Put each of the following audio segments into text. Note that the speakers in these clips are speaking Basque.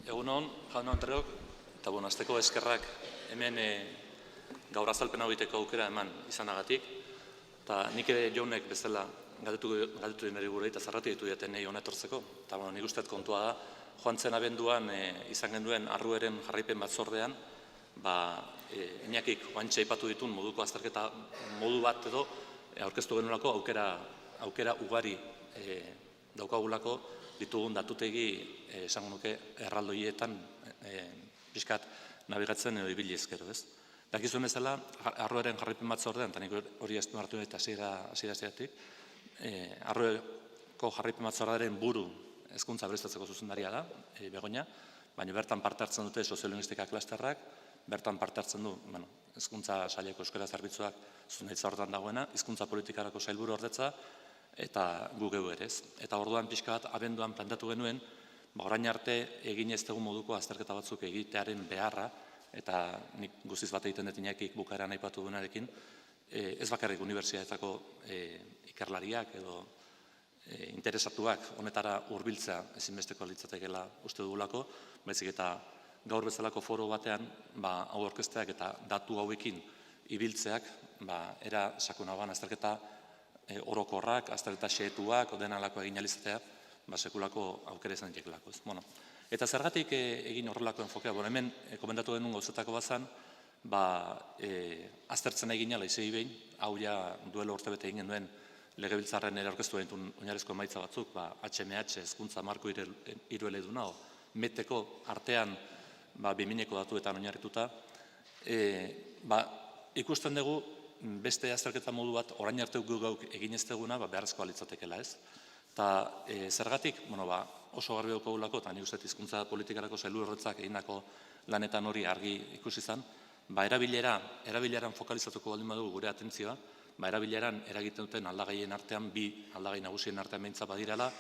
Egun hon, jaun andreok, eta azteko eskerrak hemen gaur azalpen hau egiteko aukera eman izanagatik. Eta nik ere jaunek bezala galdetu den gure eta zarrati ditu dieten nahi honetortzeko. Eta nik usteet kontua da, joan zen abenduan izan genduen arrueren jarraipen batzordean, Iñakik oantxe aipatu ditun moduko azterketa modu bat edo aurkeztu genulako aukera ugari daukagulako ditugun datutegi esango nuke erraldoietan pixkat nabigatzen edo ibili ezkero, ez? Dakizuen bezala, arruaren jarraipen batzordean, eta nik hori ez hartu eta hasieratik, arrueko jarraipen batzordearen buru hezkuntza berriztatzeko zuzendaria da, Begoña, baina bertan parte hartzen dute soziolinguistika klasterrak, bertan parte hartzen du, hezkuntza saileko euskara zerbitzuak zuzendaritza horretan dagoena, hizkuntza politikarako sailburu ordetza, eta gu geu ere ez. Eta orduan pixka bat abenduan plantatu genuen, orain arte egin ez dugu moduko azterketa batzuk egitearen beharra, eta nik guztiz bat egiten dut Iñakik bukaeran aipatu duenarekin, ez bakarrik unibertsitateetako ikerlariak edo interesatuak honetara hurbiltzea ezinbesteko litzatekeela uste dugulako, baizik eta gaur bezalako foro batean hau aurkezteak eta datu hauekin ibiltzeak era sakonagoan azterketa orokorrak, azterketa xehetuak, denalako egin alizatea, sekulako aukera izan ditekelako. Eta zergatik egin horrelako enfokea, hemen komentatu genuen gauzetako bazan, aztertzen egin ala izegi behin, hau ja duelo urtebete egin genuen legebiltzarren ere aurkeztu genituen oinarrizko emaitza batzuk, HMH, hezkuntza marko hirueleduna, meteko artean 2000ko datuetan oinarrituta, ikusten dugu beste azterketa modu bat orain arte gauk egin ez duguna beharrezkoa litzatekeela, ez? Eta zergatik, oso garbi daukagulako, eta nik uste hizkuntza politikarako sailburu horretzak egindako lanetan hori argi ikusi izan, erabileran fokalizatuko baldin badugu gure atentzioa, erabileran eragiten duten aldagaien artean, bi aldagai nagusien artean behintzat badirala,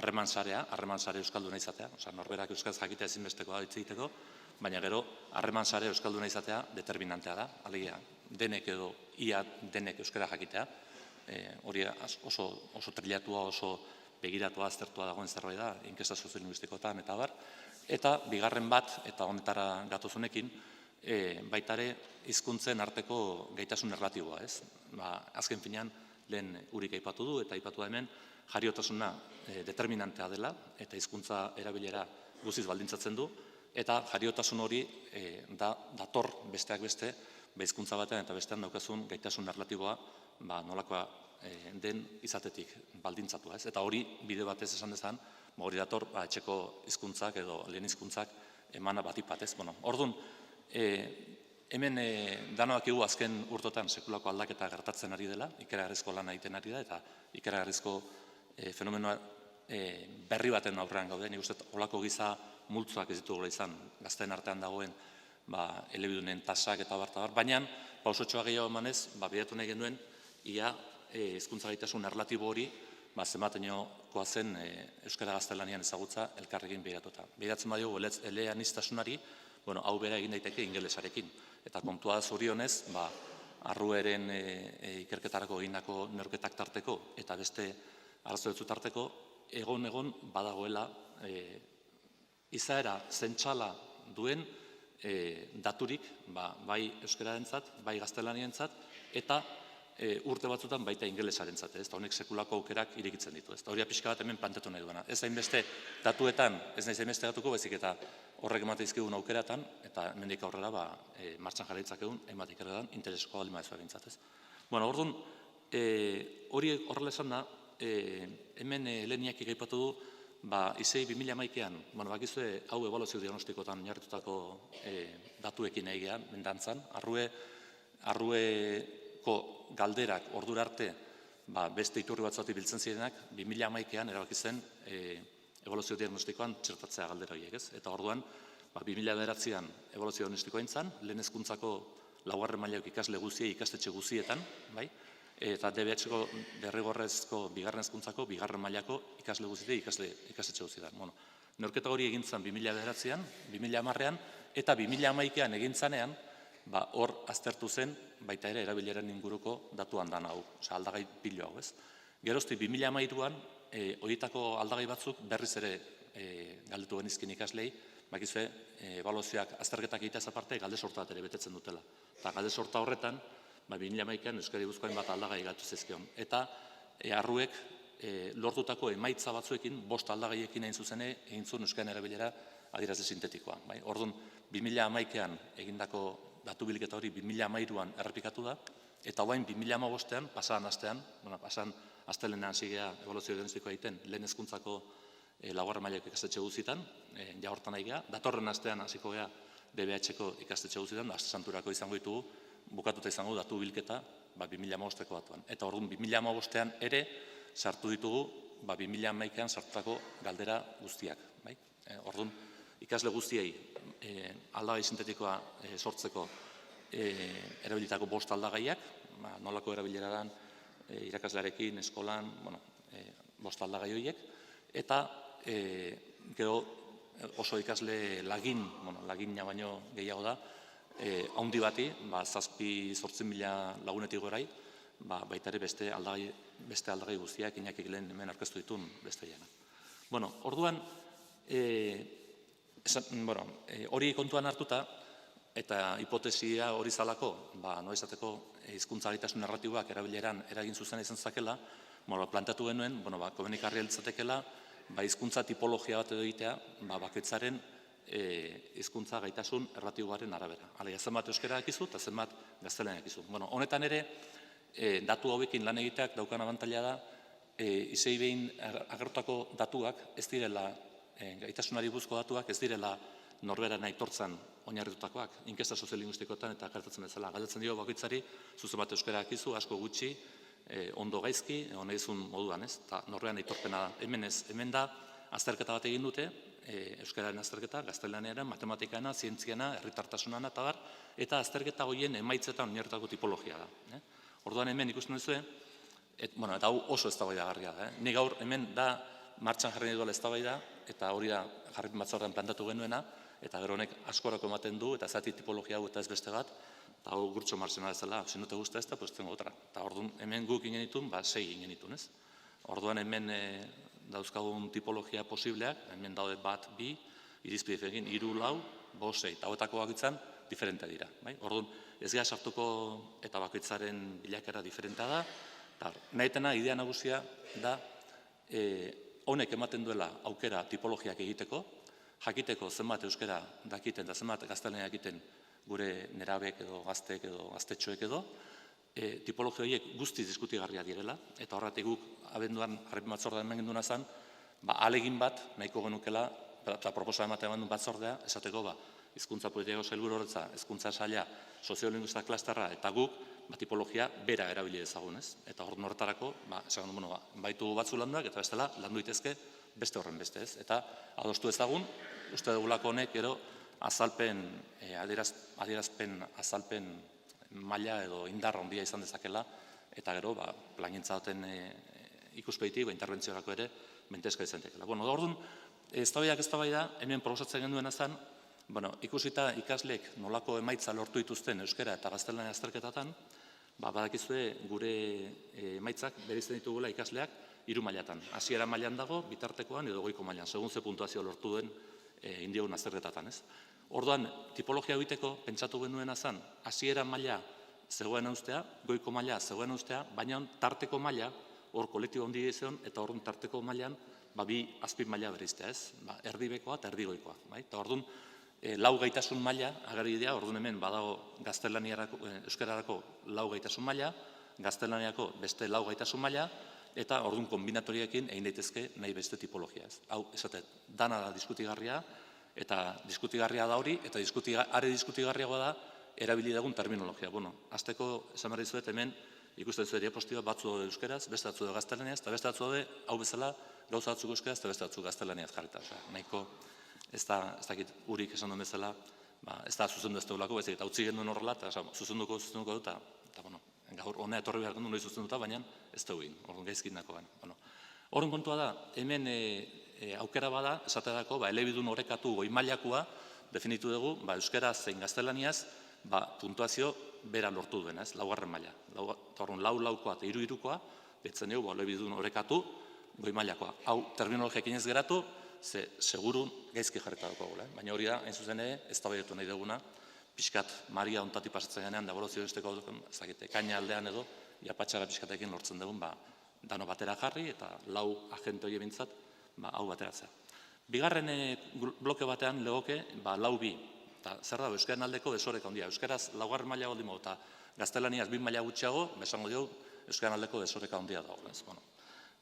harreman sare euskalduna izatea, norberak euskaraz jakitea ezinbesteko da hitz egiteko, baina gero harreman sare euskalduna izatea determinantea da, alegia denek edo ia denek euskara jakitea, hori oso trilatua, oso begiratua, aztertua dagoen zerbait da, inkesta soziolinguistikoetan eta bar, eta bigarren bat, eta honetara gatozunekin, baitare hizkuntzen arteko gaitasun erlatiboa, ez? Azken finean, lehen urik aipatu du, eta aipatu da hemen, jariotasuna determinantea dela, eta hizkuntza erabilera guztiz baldintzatzen du, eta jariotasun hori dator besteak beste, hizkuntza batean eta bestean daukazun gaitasun erlatiboa nolakoa den izatetik baldintzatua, ez? Eta hori bide batez esan dezan, hori dator etxeko hizkuntzak edo lehen hizkuntzak emana batipat, ez? Orduan, hemen danoak egu azken urtotan sekulako aldaketa gertatzen ari dela, ikeragarrizko lan egiten ari da, eta ikeragarrizko fenomenoa berri baten aurrean gaude, nik uste olako giza multzoak ez ditugula izan, gazteen artean dagoen elebidunen tasak eta bar, baina pausotxoa gehiago emanez, bidatu nahi genuen, ia hizkuntza gaitasun erlatibo hori, zenbateinokoa zen euskara gaztelanian ezagutza elkarrekin begiratuta. Begiratzen badiogu eleaniztasunari, hau bera egin daiteke ingelesarekin. Eta kontua zorionez, arrueren ikerketarako egindako neurketak tarteko, eta beste arazo batzu tarteko, egon badagoela izaera zentsala duen daturik, bai euskararentzat, bai gaztelanientzat, eta urte batzutan baita ingelesarentzat, eta honek sekulako aukerak irikitzen ditu. Hori pixka bat hemen planteatu nahi duena. Ez hainbeste datuetan, ez nahi hainbeste datuko, baizik eta horrek emate izkigun aukeratan, eta mendik aurrera martxan jarraitzak egun, hainbat ikerretan, interesko baldin badezua gintzat. Orduan, hori horrela esan da, hemen leheniak ikaipatu du, izei 2011an, bakizue hau ebaluazio diagnostikotan oinarritutako datuekin egian, mendantzan, arrueko galderak ordura arte beste iturri batzuatik biltzen zirenak, 2011an erabaki zen ebaluazio diagnostikoan txertatzea galdera horiek, ez? Eta orduan, 2009an ebaluazio diagnostikoa intzan, lehen hezkuntzako laugarren mailako ikasle guziei, ikastetxe guzietan, eta DBH-ko derrigorrezko bigarren hezkuntzako bigarren mailako ikasle guziei, ikastetxe guzietan. Neurketa hori egintzan 2009an, 2010an, eta 2011an egintzanean, hor aztertu zen baita ere erabileren inguruko datu handan hau, aldagai pilo hau, ez? Gerozti 2013an, horietako aldagai batzuk berriz ere galdetu genizkin ikaslei, bakizue, ebaluazioak azterketak egiteaz aparte, galde sorta bat ere betetzen dutela. Eta galde sorta horretan, 2011an Euskadi Gipuzkoan bat aldagai gatu zizkion. Eta arruek lortutako emaitza batzuekin, 5 aldagaiekin egin zuzene, egin zuen euskararen erabilera adierazle sintetikoa. Orduan, 2011an egindako datu bilketa hori 2013an errepikatu da, eta orain 2015an, pasadan astean, pasadan astelehenean zigea ebaluazio diagnostikoa egiten lehen hezkuntzako laugarren mailako ikastetxe guztietan, ja hortan nahi geha, datorren astean hasiko geha DBH-ko ikastetxe guztietan, aste santurako izango ditugu, bukatuta izango datu bilketa 2015ko datuan. Eta orduan 2015an ere sartu ditugu 2011an sartutako galdera guztiak. Orduan, ikasle guztiei aldagai sintetikoa sortzeko erabilitako 5 aldagaiak, nolako erabileran irakaslearekin, eskolan, 5 aldagai horiek, eta gero oso ikasle lagina baino gehiago da, haundi bati, 7-8 lagunetik gorai, baitare beste aldagai guztiak inakik lehen hemen aurkeztu ditun beste jana. Orduan, hori kontuan hartuta, eta hipotesia hori zalako, no izateko hizkuntza gaitasun narratiboak erabileran eragin zuzena izan zakela, planteatu genuen, komenikarria litzatekela, hizkuntza tipologia bat edo egitea, bakoitzaren hizkuntza gaitasun erlatiboaren arabera. Alegia, zenbat euskara ekizu eta zenbat gaztelania ekizu. Honetan ere, datu hauekin lan egiteak daukan abantaila da, izei behin agertutako datuak ez direla, gaitasunari buruzko datuak ez direla norberaren aitortzan oinarritutakoak, inkesta soziolinguistikoetan eta gertatzen bezala. Galdetzen dio bakoitzari, zuzen bat euskara ekizu, asko gutxi, ondo gaizki, honezun moduan, ez? Eta norberaren aitorpena da. Hemen ez, hemen da, azterketa bat egin dute, euskararen azterketa, gaztelaniaren, matematikaena, zientziana, herritartasunana eta bar, eta azterketa horien emaitzetan oinarritutako tipologia da. Orduan hemen ikusten duzue, eta hau oso eztabaidagarria da. Ni gaur hemen da martxan jarri nahi duela eztabaida, eta hori da jarripen batzordean plantatu genuena, eta gero honek askorako ematen du, eta zati tipologia hau eta ez beste bat, eta hau gurtxo marxena bezala, si no te gusta esta, pues tengo otra. Eta orduan hemen guk ingenitun, 6 ingenitun, ez? Orduan hemen dauzkagun tipologia posibleak, hemen daude 1, 2, irizpidefekin, 3, 4, 5, 6, eta hauetako bakoitzan diferente dira. Orduan, ez gara sartuko eta bakoitzaren bilakera diferentea da, eta nahitena idea nagusia da, honek ematen duela aukera tipologiak egiteko, jakiteko zenbat euskara dakiten eta zenbat gaztelania egiten gure nerabek edo gaztek edo gaztetxoek edo, tipologia horiek guztiz diskutigarria direla, eta horretik guk abenduan jarripen batzordea hemen genduna zen, ahalegin bat nahiko genukela, eta proposa ematen eman duen batzordea, esateko hizkuntza politikako sailburu horretza, hezkuntza saila, soziolinguista klasterra, eta guk tipologia bera erabili dezagun, ez? Eta horretarako, esan du, baitu batzu landuak, eta bestela, landu itezke beste horren beste, ez? Eta adostu ezagun, uste dugulako honek, gero, azalpen, adierazpen azalpen maila edo indarra handia izan dezakela, eta gero, plangintza duten ikuspeitik, interventziorako ere, mentezka izan dekela. Orduan, eztabaida, hemen proposatzen genduena zen, ikusita ikasleek nolako emaitza lortu dituzten euskara eta gaztelania azterketatan, badakizue gure emaitzak bereizten ditugula ikasleak 3 mailatan. Hasiera mailan dago, bitartekoan edo goiko mailan, segun ze puntuazio lortu duen indiogun azterketatan, ez? Orduan, tipologia egiteko pentsatu genuena zen, hasiera maila zegoen ustea, goiko maila zegoen ustea, baina tarteko maila, hor kolektibo handi izan, eta hor tarteko mailan, 2 azpin maila bereiztea, ez? Erdibekoa eta erdigoikoa. Eta orduan, 4 gaitasun maila, agerri dira, orduan hemen badago euskararako 4 gaitasun maila, gaztelaniako beste 4 gaitasun maila, eta orduan kombinatoriekin egin daitezke nahi beste tipologia, ez? Hau, esatet, dana da diskutigarria, eta diskutigarria da hori, eta are diskutigarriagoa da erabili dagun terminologia. Azteko, esan behar dizuet, hemen ikusten zuen diapositiba batzu daude euskeraz, beste batzu daude gaztelaniaz, eta beste batzu daude, hau bezala, gauza batzuk euskeraz, eta beste batzuk gaztelaniaz jarrita. Nahiko, ez dakit urik esan duen bezala, ez da zuzendu ez dugulako, ez da utzi genduen horrela, eta zuzenduko dut, eta gaur honea etorri behar gendu nahi zuzenduta, baina ez da egin, orduan gaizkin dako. Horren kontua da, hemen aukera bada, esaterako, elebidun orekatu goi mailakoa, definitu dugu, euskara zein gaztelaniaz, puntuazio bera lortu duena, ez, 4. maila. Horren 4-4koa eta 3-3koa, betzen dugu, elebidun orekatu goi mailakoa. Hau, terminologiakin ez geratu, ze seguru gaizki jarrita daukagula. Baina hori da, hain zuzen ere, ez tabaidatu nahi duguna, pixkat Maria ontatik pasatzen ganean, ebaluazio besteko ekaina aldean edo, patxara pixkatekin lortzen dugun, dano batera jarri eta 4 agente hori bintzat, hau bateratzea. Bigarren bloke batean legoke 4-2. Zer da, euskaren aldeko desoreka handia. Euskaraz 4. maila baldin badu eta gaztelaniaz 2 maila gutxiago, besango dugu, euskaren aldeko desoreka handia dago.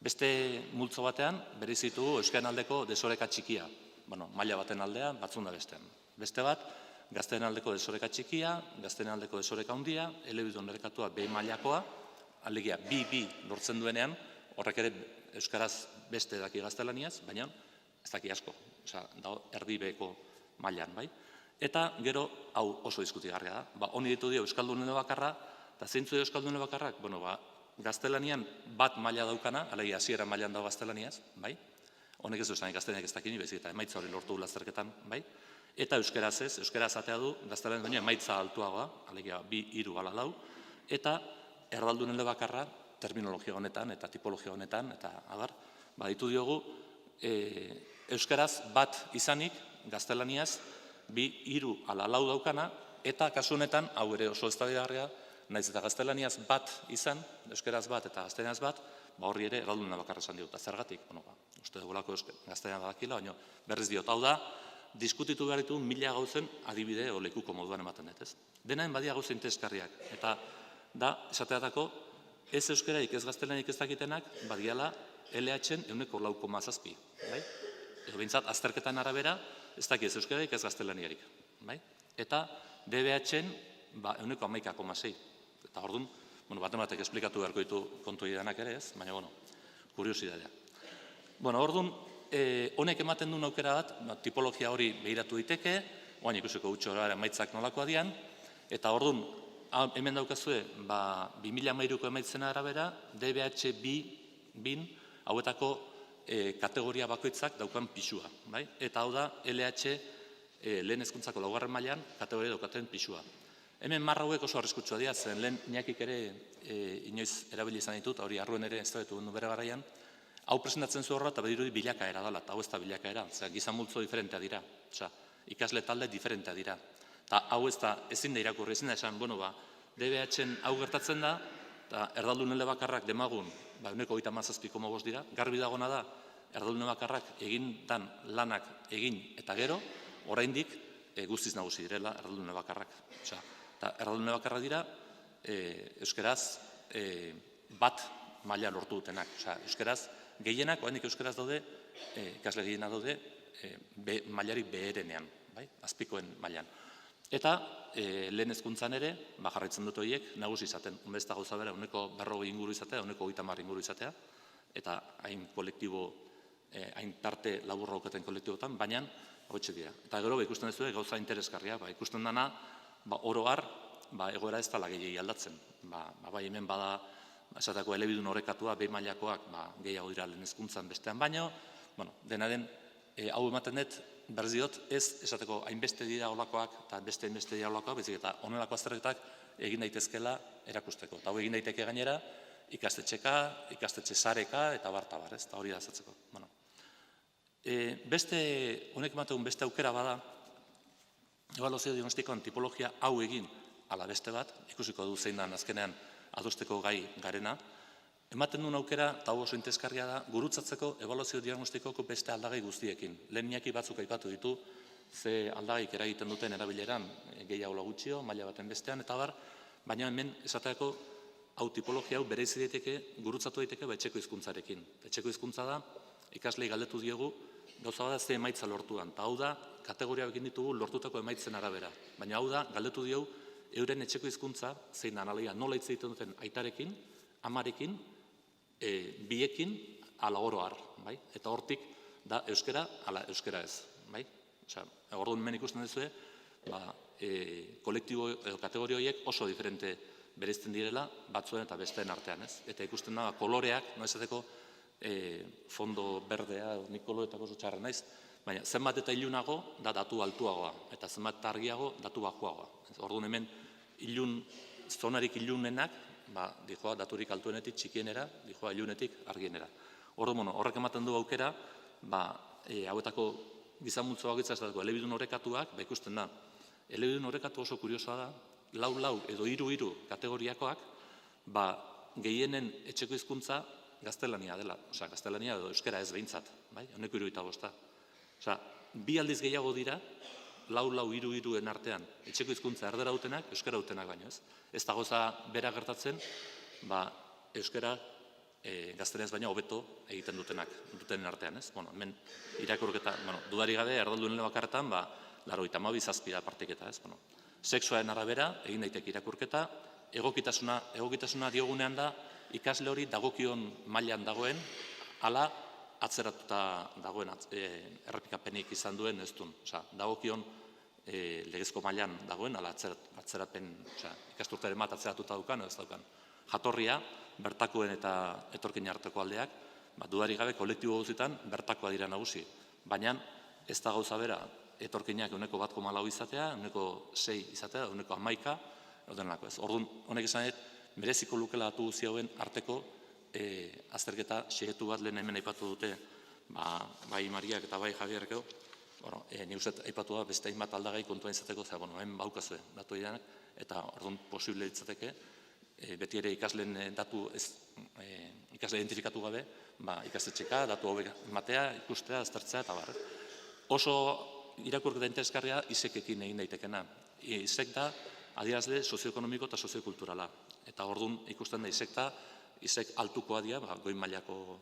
Beste multzo batean, berezitu euskaren aldeko desoreka txikia. Maila baten aldean, batzun da bestean. Beste bat, gaztelen aldeko desoreka txikia, gaztelen aldeko desoreka handia, elebidun erkatua B mailakoa, alegia bi lortzen duenean, horrek ere euskaraz beste daki gaztelaniaz, baina ez daki asko, erdi beko mailan, bai? Eta gero, hau oso diskutigarria da, honi ditu dio euskaldunen bakarra, eta zeintzu dio euskaldunen bakarrak, gaztelanian bat maila daukana, alegia hasiera mailan dago gaztelaniaz, bai? Honek ez du esan gaztelaniak ez dakini, baizik eta emaitza hori lortu lasterketan, bai? Eta euskaraz ez, euskaraz atea du, gaztelaniaz baina emaitza altuagoa, alegia 2, 3, 4, eta erdaldunen bakarra, terminologia honetan eta tipologia honetan, eta agar, ditu diogu, euskaraz bat izanik, gaztelaniaz, 2, 3, 4 daukana, eta kasu honetan, hau ere oso eztabaidagarria, naiz eta gaztelaniaz bat izan, euskaraz bat eta gaztelaniaz bat, horri ere erdaldunen bakarra esan diogu. Zergatik, uste dugulako gaztelaniaz badakila, baina berriz diot, hau da, diskutitu behar ditu 1000 gauzen adibide o lekuko moduan ematen dut, ez? Denaen badia gauzen interesgarriak, eta da, esateatako, ez euskaraik ez gaztelaniak ez dakitenak, badiala LH-en 4,7, bai? Edo bintzat, azterketan arabera, ez daki ez euskaraik ez gaztelaniarik, bai? Eta DBH-en 11,6. Eta orduan, batek esplikatu beharko ditu kontu edanak ere ez, baina, kuriosidadea. Orduan, honek ematen duen aukera bat, tipologia hori behiratu diteke, oain ikusiko gutxora emaitzak nolakoa dian, eta orduan, hemen daukazue, 2013ko emaitzen arabera, DBH bin, hauetako kategoria bakoitzak daukan pisua, bai? Eta hau da, LH lehen hezkuntzako 4. mailan kategoria daukaten pisua. Hemen marra hauek oso arriskutsua dira, zen lehen niakik ere inoiz erabili izan ditut, hori arruen ere ez da betu bere garaian, hau presentatzen zu horra eta badirudi bilakaera dela, eta hau ez da bilakaera, gizan multzo diferentea dira, ikasle talde diferentea dira. Eta hau ez da, ezin da irakurri, ezin da esan, DBH-en hau gertatzen da, eta erdaldun bakarrak demagun, 37,5 dira, garbi dagona da, erdaldun bakarrak egin dan lanak egin eta gero, oraindik guztiz nagusi direla erdaldun bakarrak. Eta erdaldun bakarrak dira, euskaraz bat maila lortu dutenak. Euskaraz gehienak, oraindik euskaraz daude, ikasle gehienak daude, mailarik beherenean, azpikoen mailan. Eta lehen hezkuntzan ere, jarraitzen dut horiek nagusi izaten. Ez da gauza bera, 40 inguru izatea, 30 inguru izatea, eta hain kolektibo, hain tarte laburra aukaten kolektibotan, baina hotxe dira. Eta gero, ikusten duzu gauza interesgarria, ikusten dana, oro har, egoera ez dala gehiagi aldatzen. Bai hemen bada, esateko elebidun horrekatua, behin mailakoak gehiago dira lehen hezkuntzan bestean baino, dena den, hau ematen dut, berriz diot, ez esateko hainbeste dira olakoak eta beste hainbeste dira olakoak, bezik eta onelako azterketak egin daitezkela erakusteko. Eta hau egin daiteke gainera, ikastetxeka, ikastetxe sareka eta bartabar, ez, eta hori da azatzeko. Beste, honek ematen beste aukera bada, ebaluazio diagnostikoan tipologia hau egin ala beste bat, ikusiko du zein da azkenean adosteko gai garena, ematen duen aukera, eta hau oso interesgarria da, gurutzatzeko ebaluazio diagnostikoko beste aldagai guztiekin. Lehen niaki batzuk aipatu ditu, ze aldagaik eragiten duten erabileran gehiago gutxio, maila baten bestean, eta bar, baina hemen esateako hau tipologia hau bereizi daiteke, gurutzatu daiteke etxeko hizkuntzarekin. Etxeko hizkuntza da, ikaslei galdetu diogu, gauza bada ze emaitza lortuan, eta hau da, kategoria egin ditugu lortutako emaitzen arabera. Baina hau da, galdetu diogu, euren etxeko hizkuntza, zein analaia nola hitz egiten duten aitarekin, amarekin, biekin, ala oro har, bai? Eta hortik da euskera, ala euskera ez, bai? Orduan hemen ikusten duzue, kolektibo edo kategoria horiek oso diferente bereizten direla, batzuen eta besteen artean, ez? Eta ikusten da, koloreak, no esateko fondo berdea, nik koloretako oso txarra naiz, baina zenbat eta ilunago da datu altuagoa, eta zenbat eta argiago datu bajuagoa. Orduan hemen zonarik ilunenak, dijoa daturik altuenetik txikienera, dijoa ilunetik argienera. Horrek ematen du aukera, hauetako gizamultzo bakoitza ez dago elebidun orekatuak, ikusten da, elebidun orekatu oso kuriosoa da, lau edo hiru kategoriakoak, gehienen etxeko hizkuntza gaztelania dela, gaztelania edo euskera ez behintzat, honeko 75. Bi aldiz gehiago dira, lau hiruen artean, etxeko hizkuntza erdera dutenak, euskara dutenak baino ez. Ez da goza bera gertatzen, euskera gaztelenez baina hobeto egiten dutenen artean, ez? Hemen irakurketa, dudari gabe, erdaldun elebakarretan, 92 da partiketa, ez? Sexuaren arabera, egin daiteke irakurketa, egokitasuna diogunean da, ikasle hori dagokion mailan dagoen, ala atzeratuta dagoen errepikapenik izan duen ez duen. Dagokion legezko mailan dagoen, ala atzerapen, ikasturteren bat atzeratuta dukan, edo ez daukan. Jatorria, bertakoen eta etorkin arteko aldeak, dudari gabe kolektibo guztietan bertakoa dira nagusi. Baina ez da gauza bera, etorkinak 1,4 izatea, 1,6 izatea, 1,11, ordenako ez. Orduan, honek esan dut, mereziko lukela datu guzti hauen arteko azterketa xehetu bat lehen hemen aipatu dute, bai Mariak eta bai Javierrek edo, ni uste aipatu da beste hainbat aldagai kontuan izateko, hemen baukazue datu direnak, eta orduan posible ditzateke, beti ere ikasleen datu ikasle identifikatu gabe, ikastetxeka, datu hobek ematea, ikustea, aztertzea, eta bar. Oso irakurketa interesgarria isekekin egin daitekena. Isek da adierazle sozioekonomiko eta soziokulturala. Eta orduan ikusten da isek altukoa dira, goi mailako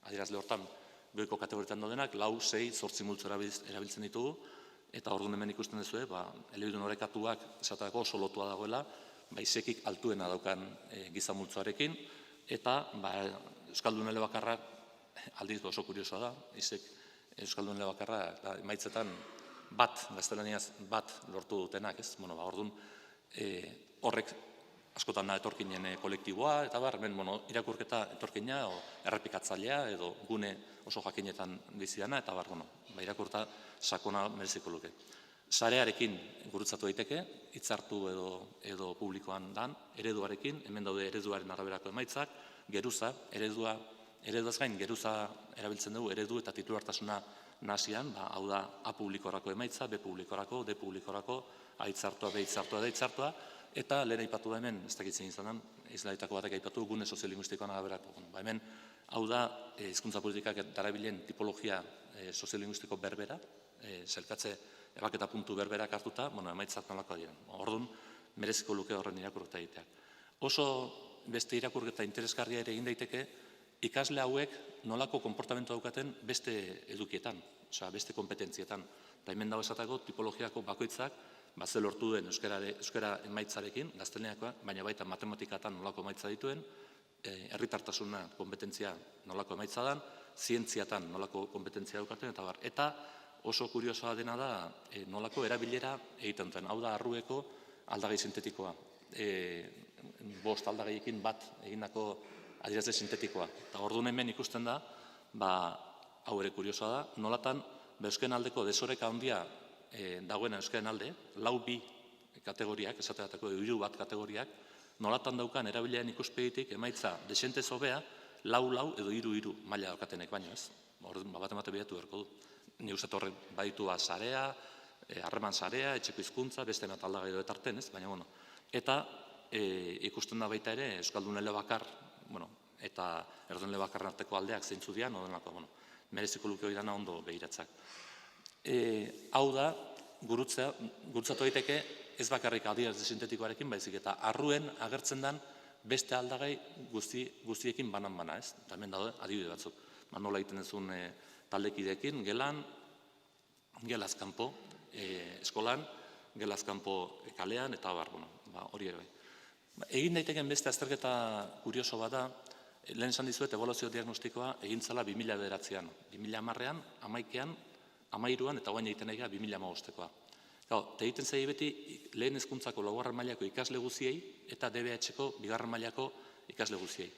adierazle hortan goiko kategorietan daudenak, 4, 6, 8 multzo erabiltzen ditugu, eta orduan hemen ikusten duzue, elebidun orekatuak esatako oso lotua dagoela, isekik altuena daukan gizamultzoarekin, eta Euskaldun elebakarra aldiz oso kuriosoa da, isek Euskaldun elebakarra emaitzetan gaztelaniaz bat lortu dutenak, ez? Orduan, horrek askotan da etorkinen kolektiboa, eta hemen irakurketa etorkina, errepikatzailea, edo gune oso jakinetan bizidana, eta irakurta sakona mereziko luke. Sarearekin gurutzatu daiteke, hitzartu edo publikoan dan, ereduarekin, hemen daude ereduaren araberako emaitzak, geruza, ereduaz gain geruza erabiltzen dugu, eredu eta titulartasuna nahasian, hau da A publikorako emaitza, B publikorako, D publikorako, A hitzartua, B hitzartua, D hitzartua, eta lehen aipatu da hemen, ez dakitzen izanan, izlaitako batek aipatu gune soziolinguistikoan araberako. Hemen, hau da, hizkuntza politikak darabilen tipologia soziolinguistiko berbera, zelkatze ebaketa puntu berberak hartuta, emaitzak nolakoa diren. Orduan, mereziko luke horren irakurketa egiteak. Oso beste irakurketa interesgarria ere egin daiteke, ikasle hauek nolako konportamentu daukaten beste edukietan, beste kompetentzietan. Eta hemen dago esatako tipologiako bakoitzak, ze lortu duen euskara emaitzarekin, gaztelaniakoa, baina baita matematikatan nolako emaitza dituen, herritartasuna kompetentzia nolako emaitza dan, zientziatan nolako kompetentzia daukaten, eta bar. Eta oso kuriosoa dena da nolako erabilera egiten duten. Hau da arrueko aldagai sintetikoa. 5 aldagaiekin bat egindako adierazle sintetikoa. Eta orduan hemen ikusten da, hau ere kuriosoa da, nolatan euskaren aldeko desoreka handia dagoena euskaren alde, 4 kategoriak, esateratako 3 bat kategoriak, nolatan daukan erabilean ikuspegitik emaitza desentez hobea, 4 edo 3 maila daukatenek baino ez. Orduan, bat emate bilatu berko du. Ni uste horrek baditu sarea, harreman sarea, etxeko hizkuntza, beste aldagai edo etarten, ez? Baina, eta ikusten da baita ere, Euskaldun elebakar, eta erdun elebakarren arteko aldeak zeintzu dian, mereziko luke hori dana ondo behiratzak. Hau da, gurutzatu daiteke, ez bakarrik adierazle sintetikoarekin, baizik eta arruen agertzen den beste aldagai guztiekin banan-bana, ez? Eta hemen daude, adibide batzuk. Nola egiten duzun taldekideekin, gelaz kanpo eskolan, gelaz kanpo kalean, eta hori ere bai. Egin daiteken beste azterketa kurioso bat da, lehen esan dizuet ebaluazio diagnostikoa egin zala 2009an, 2010an, 11an, 13an, eta guain egiten nahi 2015koa. Eta egiten zai beti lehen hezkuntzako 2. mailako ikasle guziei eta DBH-ko 2. mailako ikasle guziei.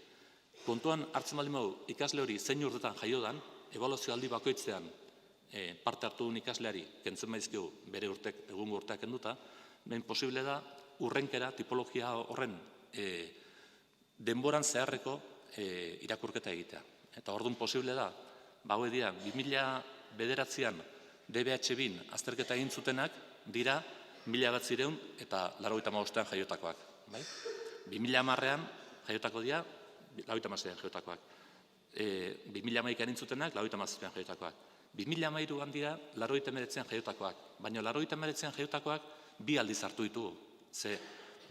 Kontuan hartzen baldin badu ikasle hori zein urtetan jaio dan, ebaluazio aldi bakoitzean parte hartu duen ikasleari kentzen baizkigu bere egungo urteak kenduta, behin posible da urrenkera tipologia horren denboran zeharreko irakurketa egitea. Eta orduan posible da, hauek dira, 2009an DBH-bin azterketa egin zutenak dira 1900 eta 95an jaiotakoak. 2010an jaiotako dira 96an jaiotakoak. 2011an egin zutenak 97an jaiotakoak. 2013an dira 99an jaiotakoak, baina 99an jaiotakoak bi aldiz hartu ditugu. Ze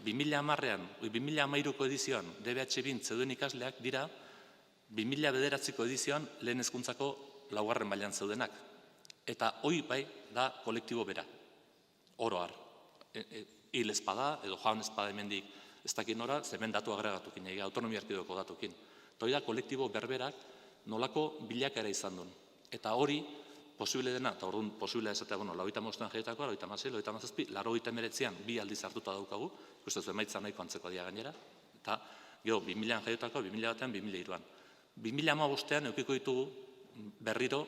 2013ko edizioan DBH-bin zeuden ikasleak dira 2009ko edizioan lehen hezkuntzako 4. mailan zeudenak. Eta hoi bai da kolektibo bera, oro har. Hil espada, edo joan espada hemendik ez dakit nora, zemen datu agregatukin, autonomia erkidegoko datukin. Eta hoi da kolektibo berberak nolako bilakaera izan duen. Eta hori, posible dena, eta orduan posible esatea, 95an jaiotakoa, 96, 97, 99an bi aldiz hartuta daukagu, ikusten zuen emaitza nahiko antzeko dira gainera, eta gero 2000an jaiotakoa, 2001an, 2002an. 2015an eukiko ditugu berriro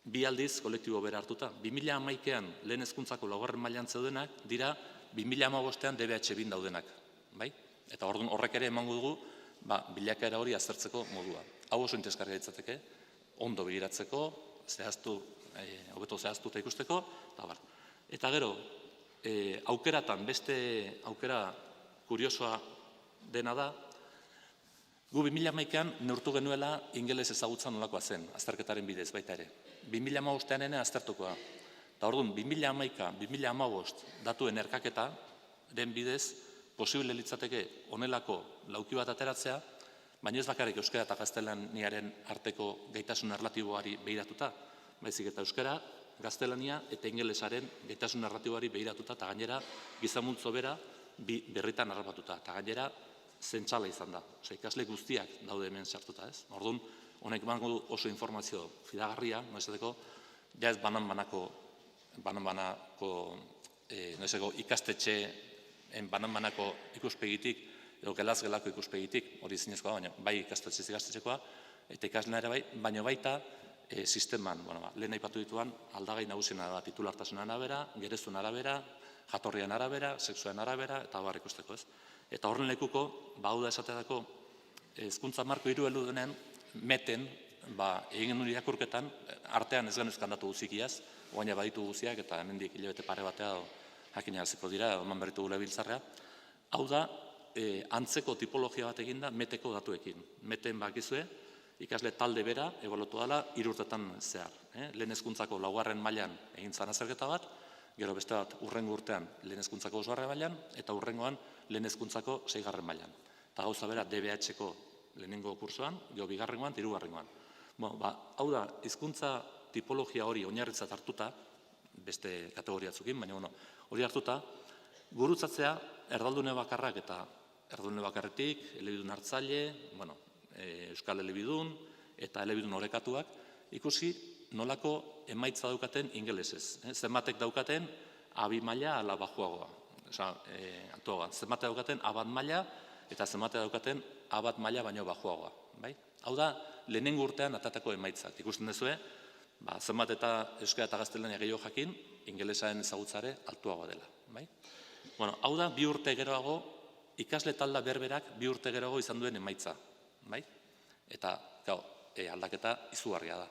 bi aldiz kolektibo bera hartuta. 2011an lehen hezkuntzako 4. mailan zeudenak dira 2015an DBH-bin daudenak. Eta horrek ere emango dugu bilakaera hori aztertzeko modua. Hau oso interesgarria litzateke, ondo begiratzeko, hobeto zehaztu eta ikusteko, eta gero, aukeratan, beste aukera kuriosoa dena da, gu 2011an neurtu genuela ingeles ezagutza nolakoa zen, azterketaren bidez baita ere. 2015an ene aztertukoa. Eta orduan, 2011-2015 datuen erkaketa den bidez, posible litzateke honelako lauki bat ateratzea, baina ez bakarrik euskara eta gaztelaniaren arteko gaitasun erlatiboari behiratuta, baizik eta euskara, gaztelania eta ingelesaren gaitasun narratiboari behiratuta, eta gainera gizamultzo bera berritan harrapatuta, eta gainera zentsala izan da. Ikasle guztiak daude hemen sartuta, ez? Orduan, honek emango du oso informazio fidagarria, noizateko, ja ez banan-banako ikastetxeen banan-banako ikuspegitik, edo gelaz-gelako ikuspegitik, hori zinezkoa, baina bai ikastetxekoa, eta ikasleena ere bai, baina baita sisteman, lehen aipatu dituan, aldagai nagusiena da, titulartasunan arabera, gerezun arabera, jatorrian arabera, sexuan arabera, eta bar ikusteko, ez? Eta horren lekuko, hau da esateako, hezkuntza marko hiru heldu denen, meten, egin duen irakurketan, artean ez genuzkan datu guzikiaz, oaina baditu guziak, eta hemendik hilabete pare batea, jakin araziko dira, oman berritu gule biltzarrea. Hau da, antzeko tipologia bat eginda meteko datuekin. Meten bakizue, ikasle talde bera, ebaluatu dela, 3 urtetan zehar. Lehen hezkuntzako 4. mailan egin zan azterketa bat, gero beste bat urrengo urtean lehen hezkuntzako 5. mailan, eta urrengoan lehen hezkuntzako 6. mailan. Eta gauza bera DBH-ko lehenengo kursoan, gero 2. 3. Hau da, hizkuntza tipologia hori oinarritzat hartuta, beste kategoriatzukin, baina hori hartuta, gurutzatzea erdaldune bakarrak eta erdaldune bakarretik, elebidun hartzaile, euskal elebidun eta elebidun orekatuak, ikusi nolako emaitza daukaten ingelesez. Zenbatek daukaten A2 maila ala bajuagoa. Zenbatek daukaten A1 maila eta zenbatek daukaten A1 maila baino bajuagoa. Hau da, lehenengo urtean atatako emaitzak. Ikusten duzue, zenbat eta euskara eta gaztelania gehiago jakin, ingelesaren ezagutzare altuagoa dela. Hau da, 2 urte geroago, ikasle talda berberak 2 urte geroago izan duen emaitza. Eta, aldaketa izugarria da.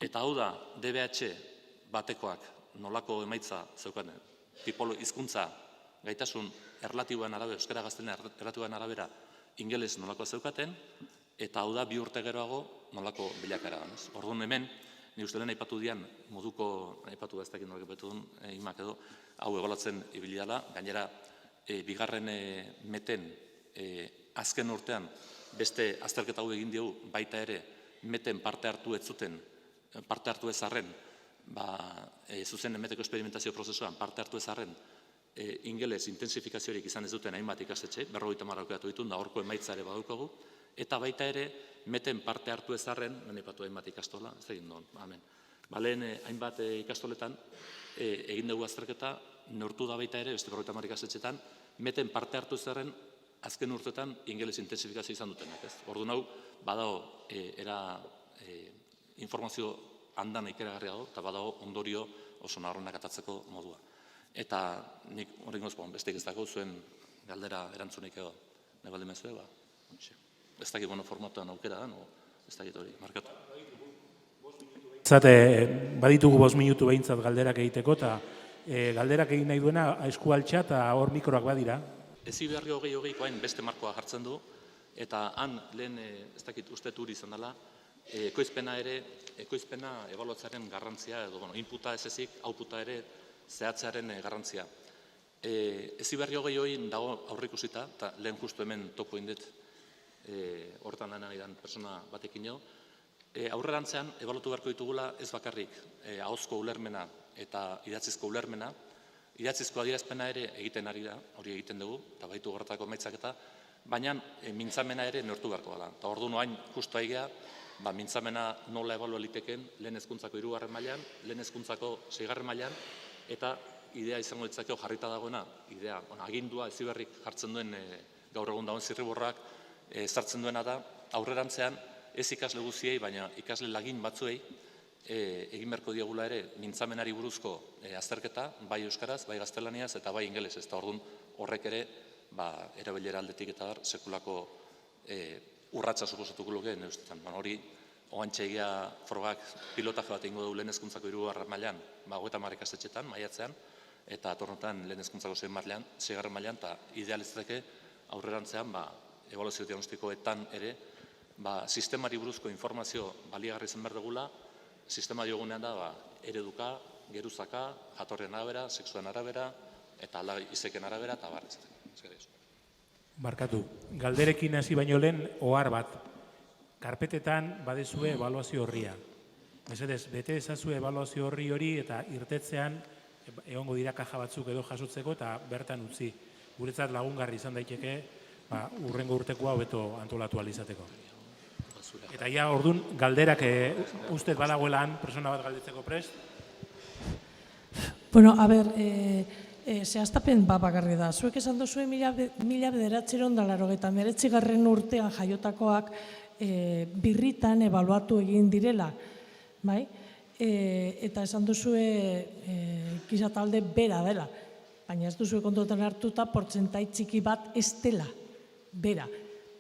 Eta hau da, DBH batekoak nolako emaitza zeukaten, hizkuntza gaitasun erlatiboan arabera, euskara gaztelania erlatiboan arabera, ingeles nolako zeukaten, eta hau da, 2 urte geroago nolako bilakara. Orduan hemen, ni uste lehen aipatu dian, moduko, aipatu da ez dakit norak aipatu duen, imak edo, hau egolatzen ibili dela, gainera, 2. meten azken urtean, beste azterketa hau egin diegu, baita ere, meten parte hartu ez zuten, parte hartu ez arren, zuzen meteko esperimentazio prozesuan, parte hartu ez arren, ingeles intensifikaziorik izan ez duten hainbat ikastetxe, 50 aukeratu ditu, da horko emaitza ere badukagu, eta baita ere, meten parte hartu ez arren, menepatu hainbat ikastola, ez egin duen, amen. Lehen hainbat ikastoletan, egin dugu azterketa, neurtu da baita ere, beste 50 ikastetxetan, meten parte hartu ez arren, azken urtetan ingeles intensifikazio izan dutenak, ez? Orduan hau, badago, informazio handan ikeragarria dago, eta badago ondorio oso nabarrenak atatzeko modua. Eta nik hori goz, besteik ez dago zuen galdera erantzunik edo, nahi balde mezue, ez dakit formatuan aukera da, ez dakit hori, markatu. Behintzat, baditugu 5 minutu behintzat galderak egiteko, eta galderak egin nahi duena eskualtxa eta hor mikroak badira. Heziberri 2020koain beste markoa jartzen du, eta han lehen, ez dakit uste turi izan dela, ekoizpena ebaluatzearen garrantzia, edo inputa ez ezik, outputa ere zehatzearen garrantzia. Heziberri 2020 dago aurrikusita, eta lehen justu hemen topo indet, hortan lan nahidan persona batekin jo, aurrerantzean ebaluatu beharko ditugula ez bakarrik ahozko ulermena eta idatzizko ulermena, idatzizko adierazpena ere egiten ari da, hori egiten dugu, eta baitu horretako emaitzak eta, baina mintzamena ere neurtu beharko da. Eta ordu noain justu aigea, mintzamena nola ebalua liteken lehen hezkuntzako 3. mailan, lehen hezkuntzako 6. mailan, eta idea izango ditzakeo jarrita dagoena, idea, agindua Heziberrik jartzen duen gaur egun dagoen zirriborrak sartzen duena da, aurrerantzean ez ikasle guziei, baina ikasle lagin batzuei egin beharko diegula ere mintzamenari buruzko azterketa, bai euskaraz, bai gaztelaniaz eta bai ingelesez. Eta orduan horrek ere erabilera aldetik eta sekulako urratsa suposatuko luke neustetan. Hori, oantxe egia frogak pilotaje bat egingo du lehen hezkuntzako 3. mailan, 30 ikastetxetan, maiatzean, eta atornotan lehen hezkuntzako 6. mailan, eta idealitzateke aurrerantzean, ebaluazio diagnostikoetan ere, sistemari buruzko informazio baliagarri izan behar dugula, sistema diogunean da ereduka, geruzaka, jatorren arabera, sexuaren arabera, eta ala izeken arabera, eta barrez. Barkatu, galderekin hasi baino lehen, ohar bat. Karpetetan badezue ebaluazio horria. Mesedez, bete ezazue ebaluazio hori eta irtetzean egongo dira kaja batzuk edo jasotzeko eta bertan utzi. Guretzat lagungarri izan daiteke, urrengo urtekoa hobeto antolatu alizateko. Eta ja, orduan, galderak ustez badagoela han, persona bat galdetzeko prest? Bueno, a ber, zehaztapen bakarri da. Zuek esan duzue 1989 urtean jaiotakoak birritan ebaluatu egin direla, bai? Eta esan duzue giza talde bera dela, baina ez duzue kontutan hartuta portzentai txiki bat ez dela bera.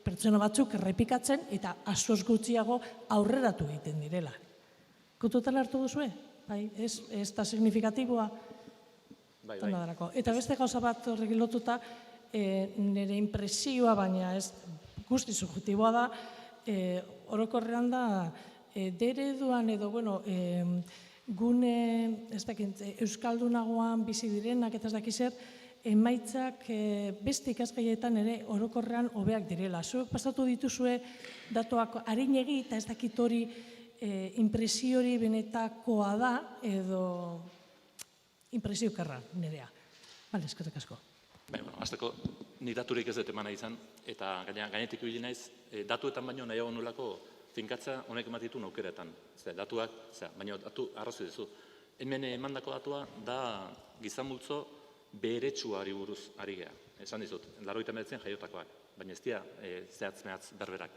Pertsona batzuk errepikatzen eta askoz gutxiago aurreratu egiten direla. Kontutan hartu duzue? Ez da signifikatiboa? Eta beste gauza bat horrekin lotuta, nire impresioa, baina ez guzti subjektiboa da, orokorrean da, dereduan edo, gune, ez dakit, euskaldunagoan bizi direnak eta ez dakizer, emaitzak beste ikasgaietan ere orokorrean hobeak direla. Zuek pasatu dituzue datuak arinegi eta ez dakit hori impresio hori benetakoa da edo impresio karra nirea. Bale, eskerrik asko. Azteko, ni daturik ez dut eman nahi izan, eta gainetik ibili naiz, datuetan baino nahiago nolako finkatza honek ematitu naukeretan. Datuak, baina datu arrazoi duzu. Hemen emandako datua da gizan multzo beheretsuari buruz ari geha. Esan dizut, 89 jaiotakoak, baina ez dira zehatz-mehatz berberak.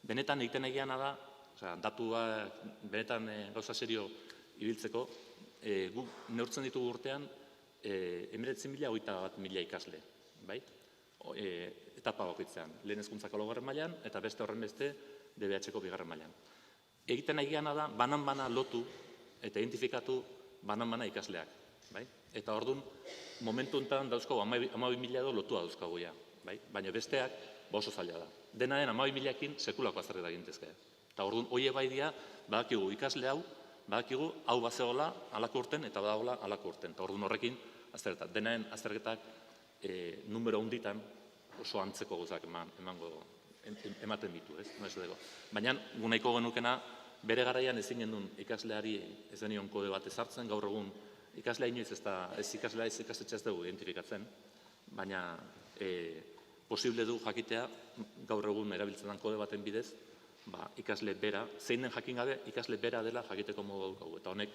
Benetan egiten egiana da, datua benetan gauza serio ibiltzeko, guk neurtzen ditugu urtean 19.021.000 ikasle, bai? Etapa bakoitzean, lehen hezkuntzako 2. mailan eta beste horren beste DBH-ko 2. mailan. Egiten egiana da, banan-bana lotu eta identifikatu banan-bana ikasleak, bai? Eta orduan, momentu enten dauzkagu 12.000 edo lotua dauzkagu ja, bai? Baina besteak oso zaila da. Dena den 12.000ekin sekulako azterketa gintezke. Eta orduan, hoie bai dia, badakigu ikasle hau, badakigu hau bazegola alako urten eta badagola alako urten. Eta orduan horrekin, azterketak. Denaen azterketak numero hunditan oso antzeko gozak ematen ditu, ez? Baina, gunaiko genukena, bere garaian ezin gendun ikasleari ez denion kode bat ezartzen, gaur egun ikaslea inoiz ez ikaslea ez ikastetxe ez dugu identifikatzen, baina posible du jakitea gaur egun erabiltzen den kode baten bidez, ikasle bera, zein den jakin gabe, ikasle bera dela jakiteko modu daukagu. Eta honek,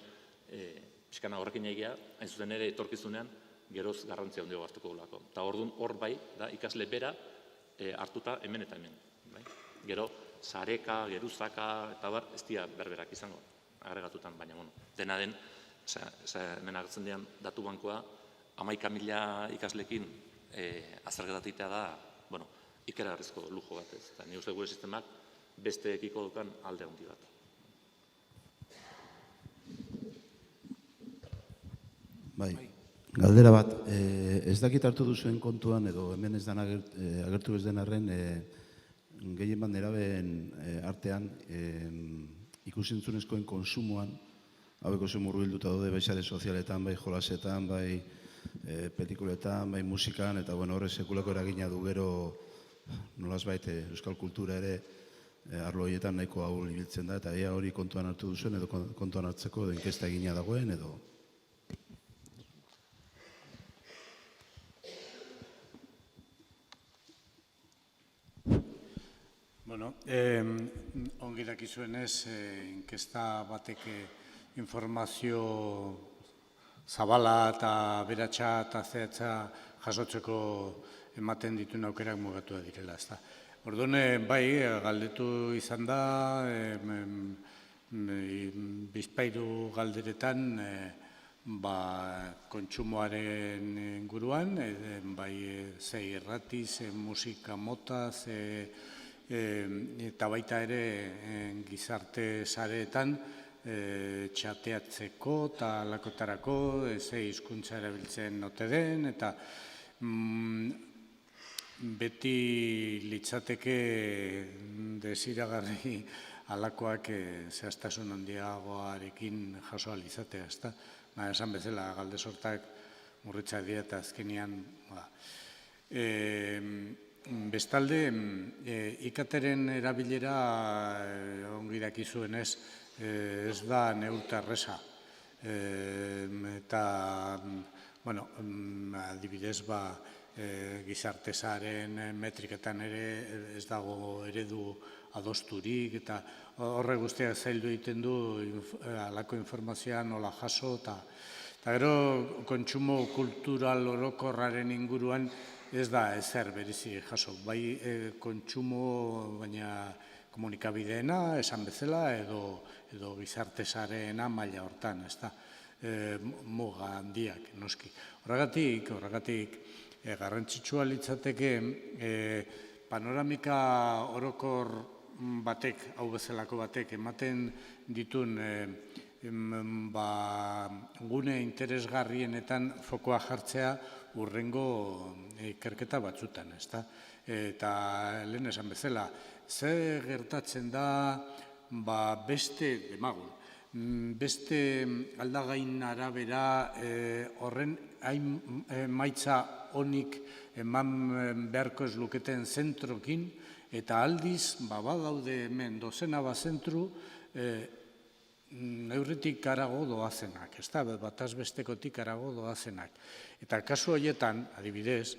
pixkana horrekin egia, hain zuzen ere etorkizunean, geroz garrantzia handiago hartuko gulako. Eta orduan hor bai, da ikasle bera hartuta hemen eta hemen. Gero, sareka, geruzaka, eta bar, ez dira berberak izango, agregatutan, baina, dena den, hemen agertzen dian datu bankoa, 11.000 ikaslekin azergetatea da, ikeragarrizko lujo bat ez. Eta ni uste gure sistemak beste ekiko dukan alde handi bat. Bai, galdera bat, ez dakit hartu duzuen kontuan, edo hemen ez den agertu ez den arren, gehien bat nerabeen artean, ikusentzunezkoen konsumoan, hauek oso murgilduta daude, bai sare sozialetan, bai jolasetan, bai pelikuletan, bai musikan, eta horre sekulako eragina du gero, nolazbait euskal kultura ere, arlo horietan nahiko ahul ibiltzen da, eta ea hori kontuan hartu duzuen, edo kontuan hartzeko, edo inkesta egina dagoen, edo... Bueno, ongi dakizuenez, inkesta batek informazio zabala eta beratxa eta zehatza jasotzeko ematen dituen aukerak mugatua direla, ezta. Orduan, bai, galdetu izan da, bizpahiru galderetan, kontsumoaren inguruan, bai, ze irrati, ze musika mota, eta baita ere gizarte sareetan txateatzeko eta lakotarako ze hizkuntza erabiltzen ote den, eta beti litzateke desiragarri alakoak zehaztasun handiagoarekin jaso ahal izatea, ezta? Esan bezala galde sortak murritzak dira eta azkenean bestalde, ikateren erabilera ongi dakizuenez ez da neurta erreza. Eta, adibidez, gizarte zaren metriketan ere ez dago eredu adosturik, eta horre guztiak zaildu egiten du halako informazioa nola jaso, eta gero kontsumo kultural orokorraren inguruan ez da ezer berezi jaso, bai kontsumo, baina komunikabideena, esan bezala, edo gizarte sareena maila hortan, ez da, muga handiak, noski. Horregatik, garrantzitsua litzateke, panoramika orokor batek, hau bezalako batek, ematen ditun gune interesgarrienetan fokoa jartzea urrengo ikerketa batzutan, ezta? Eta lehen esan bezala, ze gertatzen da beste aldagain arabera horren emaitza onik eman beharko ez luketen zentrokin, eta aldiz, badaude hemen dozena bat zentru, neurritik harago doazenak, ezta, bataz bestekotik harago doazenak. Eta kasu horietan, adibidez,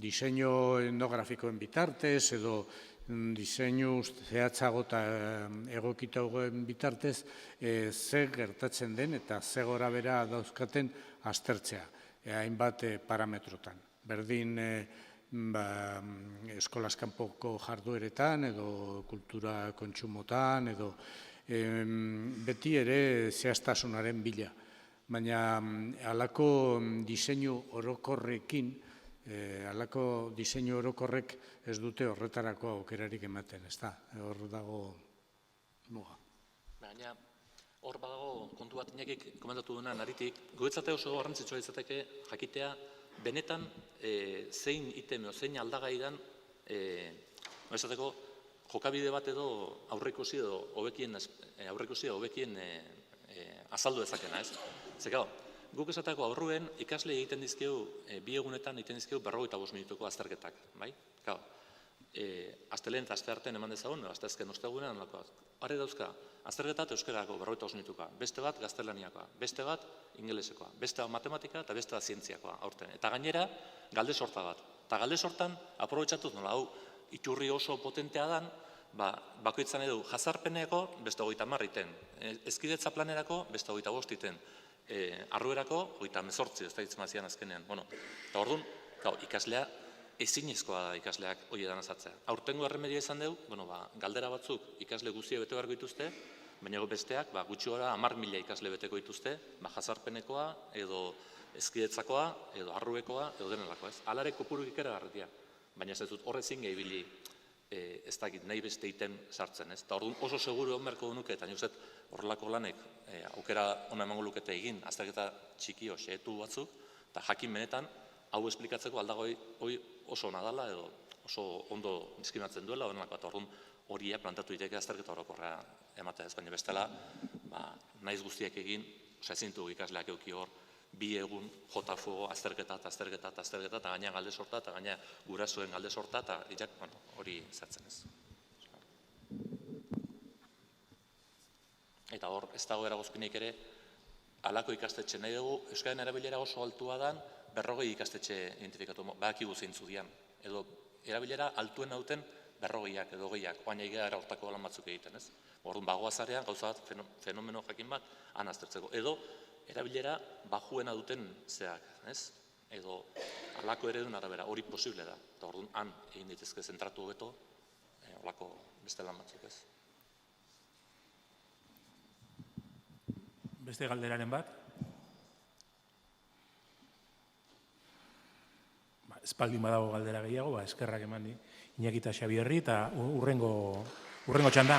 diseinu etnografikoen bitartez, edo diseinu zehatzago eta egokitagoen bitartez, ze gertatzen den eta ze gora bera dauzkaten aztertzea, hainbat parametrotan. Berdin eskolaz kanpoko jardueretan, edo kultura kontsumotan, edo beti ere zehaztasunaren bila. Baina halako diseinu orokorrekin, halako diseinu orokorrek ez dute horretarako aukerarik ematen, ez da, hor dago muga. Baina, hor badago kontu bat inakik komentatu duena naritik, guretzate oso garrantzitsua izateke jakitea benetan zein item, zein aldagaidan, esateko jokabide bat edo aurreikusi edo hobekien azaldu dezakena, ez? Zekao, guk esateko aurruen ikasle egiten dizkeu, bi egunetan egiten dizkeu 45 minutuko azterketak, bai? Kao, astelehen eta asteartean eman dezagun, asteazken ostegunean olakoak. Hare dauzka, azterketat euskarako 45 minutukoa, beste bat gaztelaniakoa, beste bat ingelesekoa, beste bat matematika eta beste bat zientziakoa aurten. Eta gainera, galde sorta bat. Eta galde sortan, aprobetxatuz nola, hau, iturri oso potentea dan, bakoitzan edo jazarpeneko beste 30 iten, ezkidetza planerako beste 25 iten, arruerako 18, ez da ditzen mazian azkenean. Eta orduan, ikaslea ezinezkoa da ikasleak horietan azatzea. Aurtengo erremedia izan dugu, galdera batzuk ikasle guztia bete beharko dituzte, baina besteak gutxi gora 10.000 ikasle beteko dituzte, jazarpenekoa, edo ezkidetzakoa, edo arruekoa, edo denelakoa. Alare kopuruk ikeragarritia, baina ez dut horrezin gehibili ez dakit nahi beste iten sartzen, ez? Eta orduan oso seguru egon beharko nuke, eta nik uste horrelako lanek aukera ona emango lukete egin, azterketa txiki xehetu batzuk, eta jakin benetan hau esplikatzeko aldago hori oso ona dela edo oso ondo diskriminatzen duela, eta orduan horiek plantatu diteke azterketa orokorra ematea ez, baina bestela naiz guztiak egin, ezin dugu ikasleak eduki hor, 2 egun jota fuego azterketa, eta gaina galde sorta, eta gaina gurasoen galde sorta, eta hori zertzen ez. Eta hor, ez dago eragozpinik ere, halako ikastetxe nahi dugu, euskaren erabilera oso altua dan, 40 ikastetxe identifikatu, badakigu zeintzu dian, edo erabilera altuen hauten 40ak edo 20ak, baina gara hortako lan batzuk egiten, ez? Orduan, bagoazarean, gauza bat, fenomeno jakin bat, han aztertzeko. Edo, erabilera bajuena duten zeak, ez? Edo, halako eredun arabera, hori posible da. Eta orduan, han egin ditezke zentratu hobeto, halako beste lan batzuk, ez? Beste galderaren bat? Espaldin badago galdera gehiago, eskerrak eman di. Iñaki eta Xabierri eta urrengo txanda.